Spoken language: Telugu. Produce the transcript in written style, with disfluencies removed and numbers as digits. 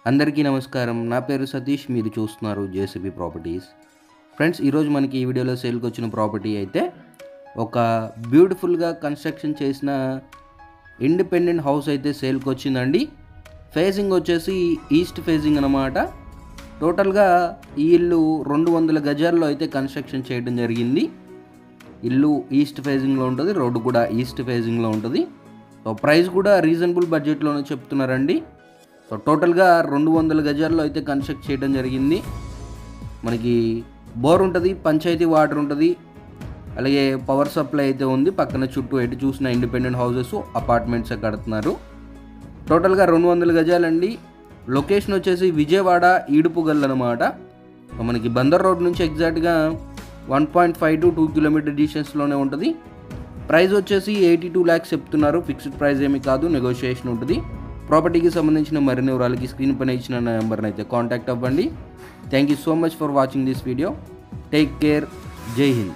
అందరికీ నమస్కారం. నా పేరు సతీష్. మీరు చూస్తున్నారు జేసీబీ ప్రాపర్టీస్. ఫ్రెండ్స్, ఈరోజు మనకి ఈ వీడియోలో సేల్కి వచ్చిన ప్రాపర్టీ అయితే ఒక బ్యూటిఫుల్గా కన్స్ట్రక్షన్ చేసిన ఇండిపెండెంట్ హౌస్ అయితే సేల్కి వచ్చిందండి. ఫేసింగ్ వచ్చేసి ఈస్ట్ ఫేసింగ్ అన్నమాట. టోటల్గా ఈ ఇల్లు 200 గజాల్లో అయితే కన్స్ట్రక్షన్ చేయడం జరిగింది. ఇల్లు ఈస్ట్ ఫేజింగ్లో ఉంటుంది, రోడ్డు కూడా ఈస్ట్ ఫేజింగ్లో ఉంటుంది. సో ప్రైస్ కూడా రీజనబుల్ బడ్జెట్లోనే చెప్తున్నారండి. సో టోటల్గా 200 గజాల్లో అయితే కన్స్ట్రక్ట్ చేయడం జరిగింది. మనకి బోర్ ఉంటుంది, పంచాయతీ వాటర్ ఉంటుంది, అలాగే పవర్ సప్లై అయితే ఉంది. పక్కన చుట్టూ ఎటు చూసిన ఇండిపెండెంట్ హౌసెస్, అపార్ట్మెంట్స్ కడుతున్నారు. టోటల్గా 200 గజాలండి. లొకేషన్ వచ్చేసి విజయవాడ ఈడుపుగల్ అనమాట. మనకి బందర్ రోడ్ నుంచి ఎగ్జాక్ట్గా 1.5 to 2 కిలోమీటర్ డిస్టెన్స్లోనే ఉంటుంది. ప్రైస్ వచ్చేసి 82 lakhs చెప్తున్నారు. ఫిక్స్డ్ ప్రైస్ ఏమీ కాదు, నెగోషియేషన్ ఉంటుంది. ప్రాపర్టీకి సంబంధించిన మరిన్ని వివరాలకి స్క్రీన్ పైన ఇచ్చిన నెంబర్ని అయితే కాంటాక్ట్ అవ్వండి. Thank you so much for watching this video. Take care. జై హింద్.